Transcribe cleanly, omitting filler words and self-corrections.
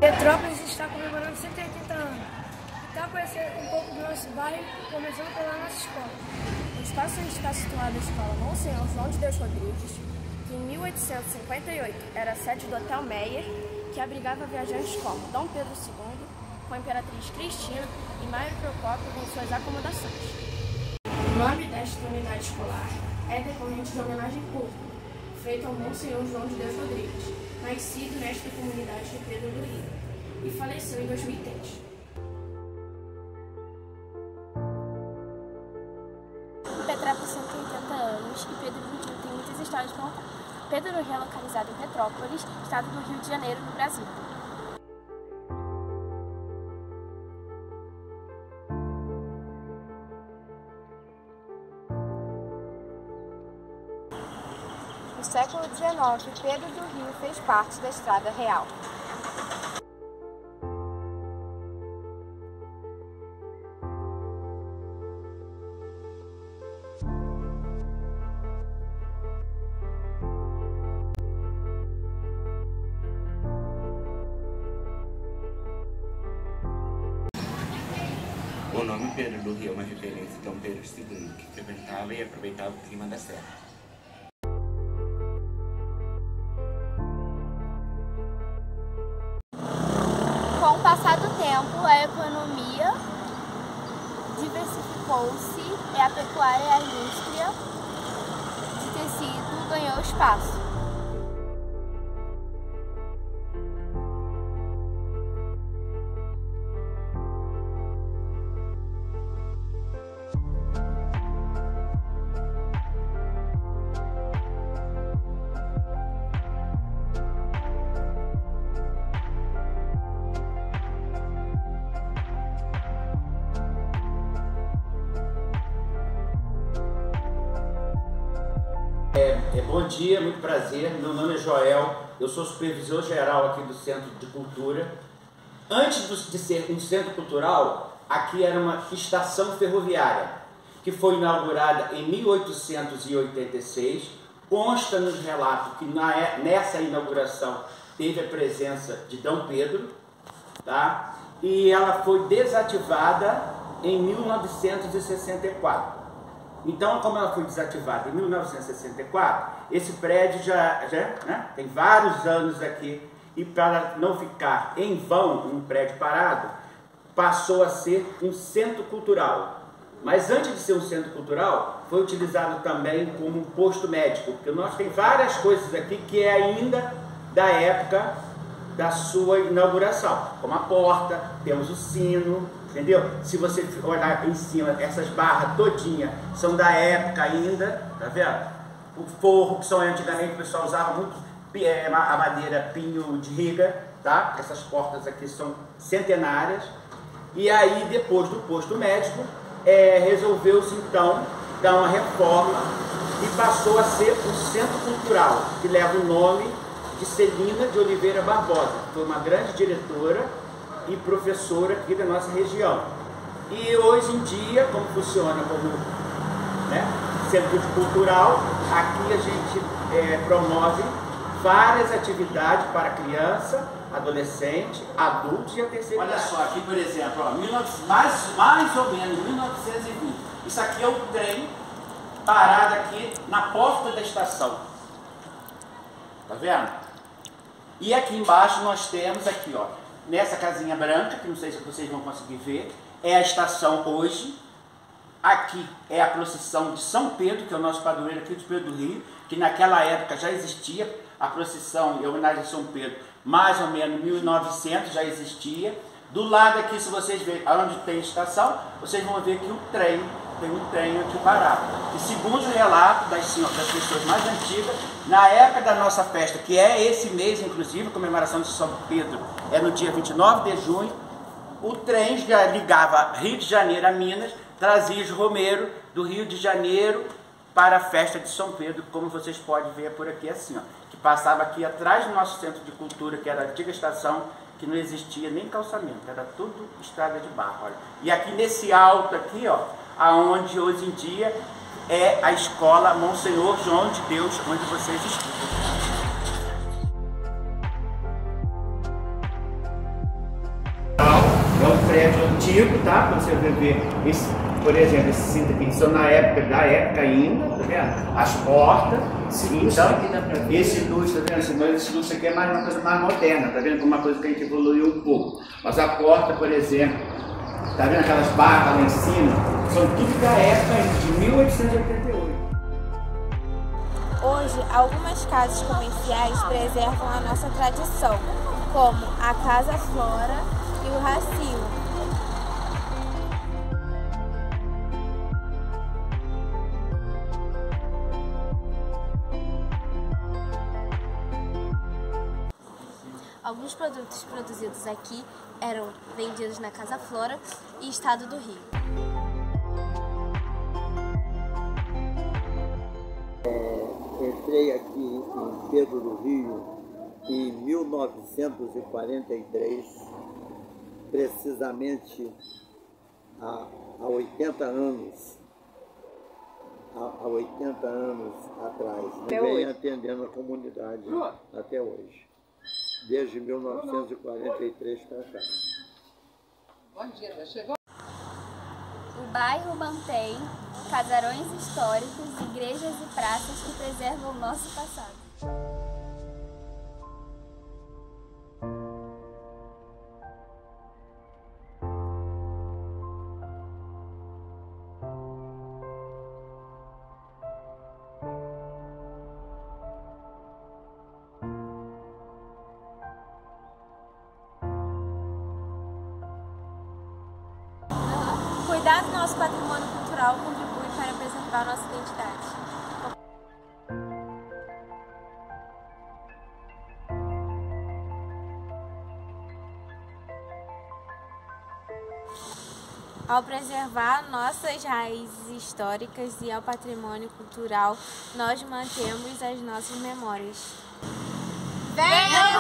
Petrópolis está comemorando 180 anos. Está conhecendo um pouco do nosso bairro, começando pela nossa escola. O espaço onde está situada a escola Monsenhor João de Deus Rodrigues, que em 1858 era sede do Hotel Meyer, que abrigava viajantes como Dom Pedro II, com a Imperatriz Cristina e Mário Procópio com suas acomodações. O nome desta unidade escolar é decorrente de homenagem pública, feita ao Monsenhor João de Deus Rodrigues, nascido nesta comunidade de Pedro do Rio, e faleceu em 2003. Petrópolis 180 anos e Pedro do Rio tem muitas histórias para contar. Pedro do Rio é localizado em Petrópolis, estado do Rio de Janeiro, no Brasil. No século XIX, Pedro do Rio fez parte da Estrada Real. O nome Pedro do Rio é uma referência a Dom Pedro II, que frequentava e aproveitava o clima da serra. Com o passar do tempo, a economia diversificou-se e a pecuária e a indústria de tecido ganhou espaço. Bom dia, muito prazer. Meu nome é Joel, eu sou supervisor geral aqui do Centro de Cultura. Antes de ser um centro cultural, aqui era uma estação ferroviária, que foi inaugurada em 1886. Consta nos relatos que nessa inauguração teve a presença de Dom Pedro, tá? E ela foi desativada em 1964. Então, como ela foi desativada em 1964, esse prédio já tem vários anos aqui, e para não ficar em vão um prédio parado, passou a ser um centro cultural. Mas antes de ser um centro cultural, foi utilizado também como um posto médico, porque nós temos várias coisas aqui que é ainda da época da sua inauguração, como a porta, temos o sino, entendeu? Se você olhar em cima, essas barras todinha são da época ainda, tá vendo? O forro, que são antigamente o pessoal usava muito a madeira pinho de riga, tá? Essas portas aqui são centenárias. E aí, depois do posto médico, resolveu-se então dar uma reforma e passou a ser um centro cultural, que leva o nome de Celina de Oliveira Barbosa, que foi uma grande diretora e professora aqui da nossa região. E hoje em dia, como funciona como centro cultural, aqui a gente promove várias atividades para criança, adolescente, adultos e a terceira idade. Olha só, aqui por exemplo, ó, mais ou menos 1920, isso aqui é o trem parado aqui na porta da estação, tá vendo? E aqui embaixo nós temos aqui, ó, nessa casinha branca, que não sei se vocês vão conseguir ver, é a estação hoje. Aqui é a procissão de São Pedro, que é o nosso padroeiro aqui de Pedro do Rio, que naquela época já existia a procissão em homenagem a São Pedro, mais ou menos 1900 já existia. Do lado aqui, se vocês verem onde tem estação, vocês vão ver que o trem, tem um trem aqui parado. E segundo o relato das pessoas mais antigas, na época da nossa festa, que é esse mês, inclusive, a comemoração de São Pedro, é no dia 29 de junho, o trem já ligava Rio de Janeiro a Minas, trazia os romeiros do Rio de Janeiro para a festa de São Pedro, como vocês podem ver por aqui assim, ó, que passava aqui atrás do nosso centro de cultura, que era a antiga estação, que não existia nem calçamento, era tudo estrada de barro, olha. E aqui nesse alto aqui, ó, aonde hoje em dia é a escola Monsenhor João de Deus, onde vocês estudam. antigo, tá? Para você ver esse, por exemplo, esses cintos aqui são da época ainda, tá vendo? As portas. Então, esse luxo, tá vendo? Esse luxo aqui é mais uma coisa mais moderna, tá vendo? Uma coisa que a gente evoluiu um pouco. Mas a porta, por exemplo, tá vendo aquelas barras lá em cima? São tudo da época de 1888. Hoje, algumas casas comerciais preservam a nossa tradição, como a Casa Flora e o Racimo. Alguns produtos produzidos aqui eram vendidos na Casa Flora e Estado do Rio. Entrei aqui em Pedro do Rio em 1943, precisamente há 80 anos. Há 80 anos atrás. Venho atendendo a comunidade até hoje. Desde 1943 para cá. Bom dia, já chegou? O bairro mantém casarões históricos, igrejas e praças que preservam o nosso passado. Cuidar do nosso patrimônio cultural contribui para preservar nossa identidade. Ao preservar nossas raízes históricas e ao patrimônio cultural, nós mantemos as nossas memórias. Venha